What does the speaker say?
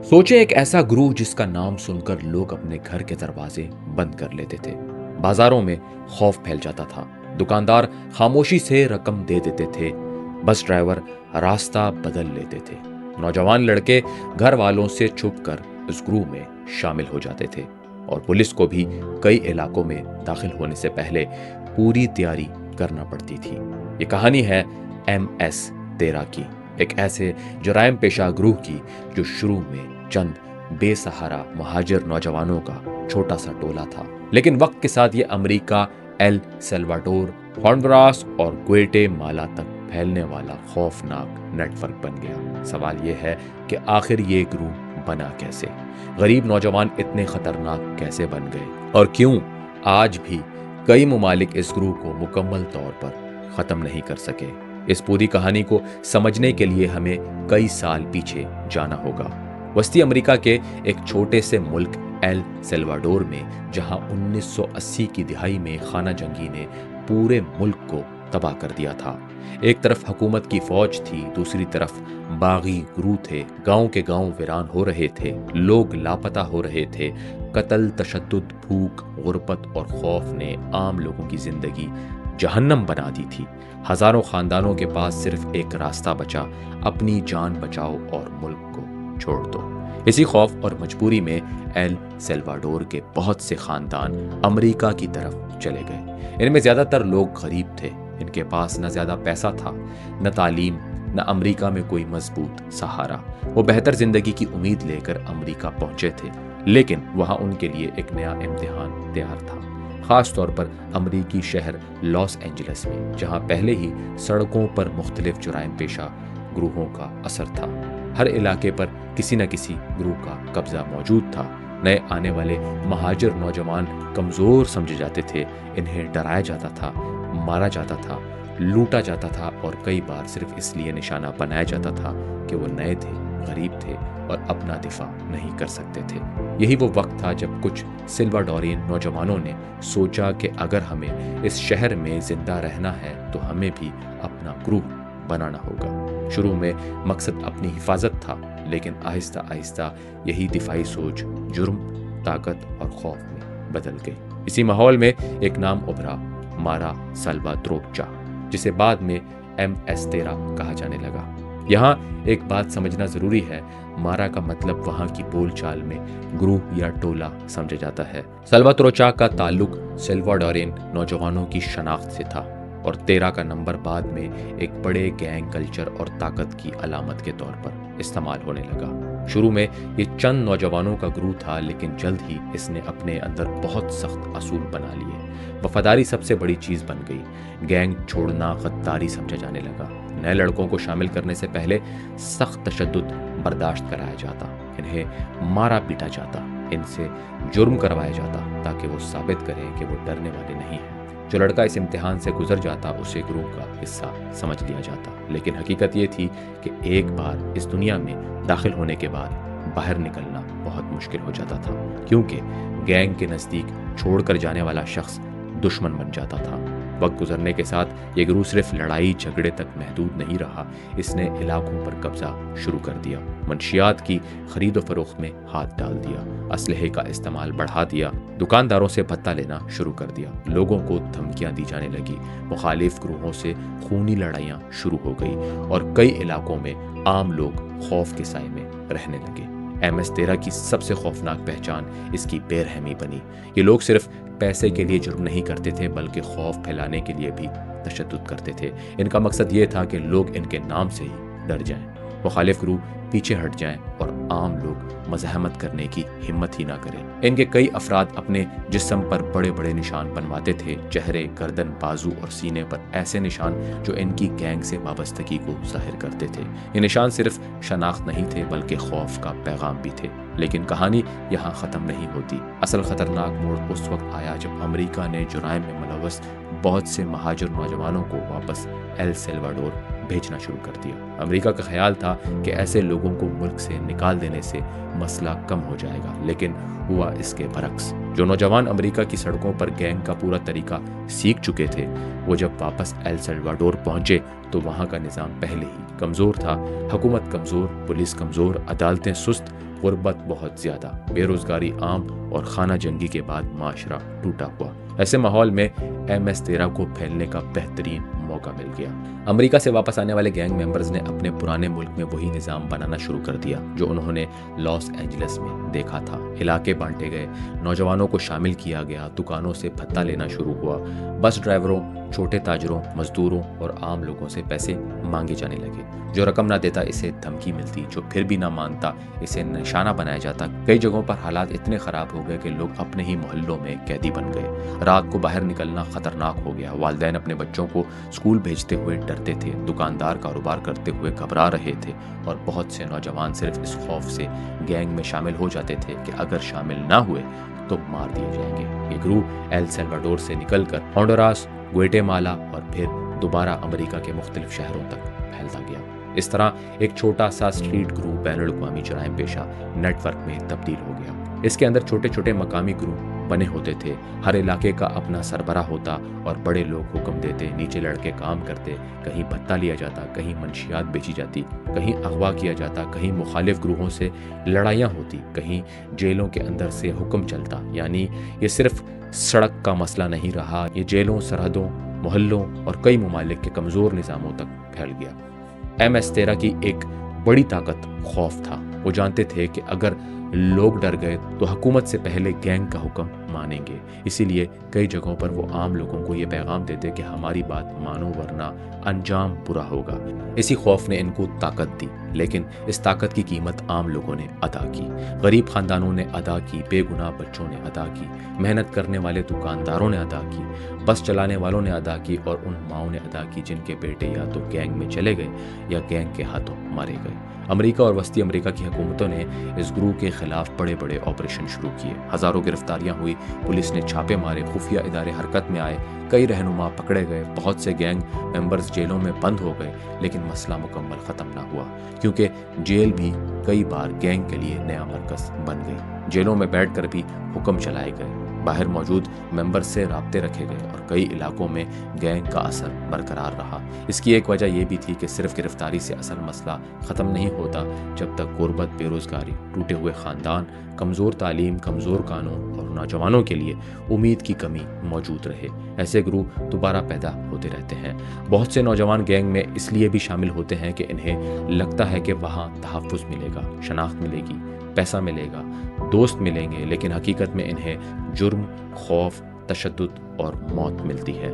सोचे एक ऐसा ग्रुप जिसका नाम सुनकर लोग अपने घर के दरवाजे बंद कर लेते थे। बाजारों में खौफ फैल जाता था। दुकानदार खामोशी से रकम दे देते थे। बस ड्राइवर रास्ता बदल लेते थे। नौजवान लड़के घर वालों से छुपकर इस ग्रुप में शामिल हो जाते थे और पुलिस को भी कई इलाकों में दाखिल होने से पहले पूरी तैयारी करना पड़ती थी। ये कहानी है MS-13 की, एक ऐसे जराइम पेशा ग्रुप की जो शुरू में चंद बेसहारा महाजिर नौजवानों का छोटा सा टोला था, लेकिन वक्त के साथ ये अमेरिका, एल सल्वाडोर, होंडुरास और ग्वाटेमाला तक फैलने वाला खौफनाक नेटवर्क बन गया। सवाल यह है कि आखिर ये ग्रुप बना कैसे, गरीब नौजवान इतने खतरनाक कैसे बन गए और क्यों आज भी कई ममालिक इस ग्रुप को मुकम्मल तौर पर खत्म नहीं कर सके। इस पूरी कहानी को समझने के लिए हमें कई साल पीछे जाना होगा। वस्ती अमेरिका के एक छोटे से मुल्क एल सल्वाडोर में, जहां 1980 की दिहाई में खाना जंगी ने पूरे मुल्क को तबाह कर दिया था। एक तरफ हुकूमत की फौज थी, दूसरी तरफ बागी गुरु थे। गांव के गांव वीरान हो रहे थे, लोग लापता हो रहे थे। कत्ल, तशद्दुद, भूख, गुर्बत और खौफ ने आम लोगों की जिंदगी जहन्नम बना दी थी। हजारों खानदानों के पास सिर्फ एक रास्ता बचा, अपनी जान बचाओ और मुल्क को छोड़ दो। इसी खौफ और मजबूरी में एल सल्वाडोर के बहुत से खानदान अमेरिका की तरफ चले गए। इनमें ज्यादातर लोग गरीब थे। इनके पास न ज्यादा पैसा था, न तालीम, न अमेरिका में कोई मजबूत सहारा। वो बेहतर जिंदगी की उम्मीद लेकर अमेरिका पहुंचे थे, लेकिन वहां उनके लिए एक नया इम्तिहान तैयार था। खास तौर पर अमेरिकी शहर लॉस एंजलिस में, जहां पहले ही सड़कों पर मुख्तलिफ जुराइम पेशा ग्रुपों का असर था। हर इलाके पर किसी न किसी ग्रुप का कब्जा मौजूद था। नए आने वाले महाजिर नौजवान कमजोर समझे जाते थे। इन्हें डराया जाता था, मारा जाता था, लूटा जाता था और कई बार सिर्फ इसलिए निशाना बनाया जाता था कि वो नए थे, गरीब थे और अपना दिफा नहीं कर सकते थे। यही वो वक्त था जब कुछ सिल्वाडोरियन नौजवानों ने सोचा कि अगर हमें इस शहर में जिंदा रहना है तो हमें भी अपना ग्रुप बनाना होगा। शुरू में मकसद अपनी हिफाजत था, लेकिन आहिस्ता आहिस्ता यही दिफाई सोच जुर्म, ताकत और खौफ में बदल गई। इसी माहौल में एक नाम उभरा, मारा साल्वात्रोचा, जिसे बाद में MS-13 कहा जाने लगा। यहाँ एक बात समझना जरूरी है, मारा का मतलब वहाँ की बोलचाल में ग्रुप या टोला समझा जाता है। साल्वात्रोचा का ताल्लुक सल्वाडोरियन नौजवानों की शनाख्त से था और 13 का नंबर बाद में एक बड़े गैंग कल्चर और ताकत की अलामत के तौर पर इस्तेमाल होने लगा। शुरू में ये चंद नौजवानों का ग्रुप था, लेकिन जल्द ही इसने अपने अंदर बहुत सख्त असूल बना लिए। वफादारी सबसे बड़ी चीज बन गई। गैंग छोड़ना गद्दारी समझा जाने लगा। नए लड़कों को शामिल करने से पहले सख्त तशद्दुद बर्दाश्त कराया जाता, इन्हें मारा पीटा जाता, इनसे जुर्म करवाया जाता ताकि वो साबित करें कि वो डरने वाले नहीं हैं। जो लड़का इस इम्तिहान से गुजर जाता उसे ग्रुप का हिस्सा समझ लिया जाता। लेकिन हकीकत ये थी कि एक बार इस दुनिया में दाखिल होने के बाद बाहर निकलना बहुत मुश्किल हो जाता था, क्योंकि गैंग के नज़दीक छोड़कर जाने वाला शख्स दुश्मन बन जाता था। वक्त गुजरने के साथ ये ग्रुप सिर्फ लड़ाई झगड़े तक महदूद नहीं रहा, इसने इलाकों पर कब्जा शुरू कर दिया, मंशियात की खरीद व फरोख्त में हाथ डाल दिया, असलहे का इस्तेमाल बढ़ा दिया, दुकानदारों से भत्ता लेना शुरू कर दिया, लोगों को धमकियां दी जाने लगी, मुखालिफ ग्रुपों से खूनी लड़ाइयां शुरू हो गई और कई इलाकों में आम लोग खौफ के साए में रहने लगे। MS-13 की सबसे खौफनाक पहचान इसकी बेरहमी बनी। ये लोग सिर्फ पैसे के लिए जुर्म नहीं करते थे, बल्कि खौफ फैलाने के लिए भी तशद्दुद करते थे। इनका मकसद ये था कि लोग इनके नाम से ही डर जाएं, मुखालिफ ग्रुप पीछे हट जाएं और आम लोग मज़ाहमत करने की हिम्मत ही ना करें। इनके कई अफराद अपने जिस्म पर बड़े बड़े निशान बनवाते थे, चेहरे, गर्दन, बाजू और सीने पर ऐसे निशान जो इनकी गैंग से वाबस्तगी को जाहिर करते थे। ये निशान सिर्फ शनाख्त नहीं थे, बल्कि खौफ का पैगाम भी थे। लेकिन कहानी यहाँ ख़त्म नहीं होती। असल ख़तरनाक मोड़ उस वक्त आया जब अमेरिका ने जुराइम में मुलव्वस बहुत से महाजिर नौजवानों को वापस एल सल्वाडोर भेजना शुरू कर दिया। अमेरिका का ख्याल था कि ऐसे लोगों को मुल्क से निकाल देने से मसला कम हो जाएगा, लेकिन हुआ इसके बरक्स। जो नौजवान अमेरिका की सड़कों पर गैंग का पूरा तरीका सीख चुके थे, वो जब वापस एल सल्वाडोर पहुंचे तो वहां का निज़ाम पहले ही कमज़ोर था। हुकूमत कमज़ोर, पुलिस कमज़ोर, अदालतें सुस्त غربت بہت زیادہ، بے روزگاری عام اور خانہ جنگی کے بعد معاشرہ ٹوٹا ہوا۔ ایسے ماحول میں MS-13 کو پھیلنے کا بہترین موقع مل گیا۔ امریکہ سے واپس آنے والے گینگ ممبرز نے اپنے پرانے ملک میں وہی نظام بنانا شروع کر دیا جو انہوں نے لاس اینجلس میں دیکھا تھا۔ علاقے بانٹے گئے، نوجوانوں کو شامل کیا گیا، دکانوں سے بھتہ لینا شروع ہوا، بس ڈرائیوروں، چھوٹے تاجروں، مزدوروں اور عام لوگوں سے پیسے مانگے جانے لگے۔ جو رقم نہ دیتا اسے دھمکی ملتی، جو پھر بھی نہ مانتا اسے نشانہ بنایا جاتا۔ کئی جگہوں پر حالات اتنے خراب ہو گئے کہ لوگ اپنے ہی محلوں میں قیدی بن گئے۔ رات کو باہر نکلنا خطرناک ہو گیا، والدین اپنے بچوں کو اسکول بھیجتے ہوئے ڈرتے تھے، دکاندار کاروبار کرتے ہوئے گھبرا رہے تھے، اور بہت سے نوجوان صرف اس خوف سے گینگ میں شامل ہو جاتے تھے کہ اگر شامل نہ ہوئے تو مار دیے جائیں گے۔ یہ گروہ ایل سیلواڈور سے نکل کر ہونڈوراس، گویٹے-مالا اور پھر دوبارہ امریکہ کے مختلف شہروں تک پھیلتا گیا۔ اس طرح ایک چھوٹا سا اسٹریٹ گروہ بین الاقوامی جرائم پیشہ نیٹ ورک میں تبدیل ہو گیا۔ اس کے اندر چھوٹے چھوٹے مقامی گروہ بنے ہوتے تھے، ہر علاقے کا اپنا سربراہ ہوتا اور بڑے لوگ حکم دیتے، نیچے لڑکے کام کرتے، کہیں بھتہ لیا جاتا، کہیں منشیات بیچی جاتی، کہیں اغوا کیا جاتا، کہیں مخالف گروہوں سے لڑائیاں ہوتی، کہیں جیلوں کے اندر سے حکم چلتا۔ یعنی یہ صرف سڑک کا مسئلہ نہیں رہا، یہ جیلوں، سرحدوں، محلوں اور کئی ممالک کے کمزور نظاموں تک پھیل گیا۔ MS-13 کی ایک بڑی طاقت خوف تھا۔ وہ جانتے تھے کہ اگر لوگ ڈر گئے تو حکومت سے پہلے گینگ کا حکم مانیں گے، اسی لیے کئی جگہوں پر وہ عام لوگوں کو یہ پیغام دیتے کہ ہماری بات مانو ورنہ انجام برا ہوگا۔ اسی خوف نے ان کو طاقت دی، لیکن اس طاقت کی قیمت عام لوگوں نے ادا کی، غریب خاندانوں نے ادا کی، بے گناہ بچوں نے ادا کی، محنت کرنے والے دکانداروں نے ادا کی، بس چلانے والوں نے ادا کی، اور ان ماؤں نے ادا کی جن کے بیٹے یا تو گینگ میں چلے گئے یا گینگ کے ہاتھوں مارے گئے۔ امریکہ اور وسطی امریکہ کی حکومتوں نے اس گروہ کے خلاف بڑے بڑے آپریشن شروع کیے، ہزاروں گرفتاریاں ہوئی، پولیس نے چھاپے مارے، خفیہ ادارے حرکت میں آئے، کئی رہنما پکڑے گئے، بہت سے گینگ ممبرز جیلوں میں بند ہو گئے، لیکن مسئلہ مکمل ختم نہ ہوا، کیونکہ جیل بھی کئی بار گینگ کے لیے نیا مرکز بن گئی۔ جیلوں میں بیٹھ کر بھی حکم چلائے گئے، باہر موجود ممبر سے رابطے رکھے گئے، اور کئی علاقوں میں گینگ کا اثر برقرار رہا۔ اس کی ایک وجہ یہ بھی تھی کہ صرف گرفتاری سے اصل مسئلہ ختم نہیں ہوتا جب تک غربت، بے روزگاری، ٹوٹے ہوئے خاندان، کمزور تعلیم، کمزور قانون اور نوجوانوں کے لیے امید کی کمی موجود رہے۔ ایسے گروہ دوبارہ پیدا ہوتے رہتے ہیں۔ بہت سے نوجوان گینگ میں اس لیے بھی شامل ہوتے ہیں کہ انہیں لگتا ہے کہ وہاں تحفظ ملے گا، شناخت ملے گی، پیسہ ملے گا، دوست ملیں گے، لیکن حقیقت میں انہیں جرم، خوف، تشدد اور موت ملتی ہے۔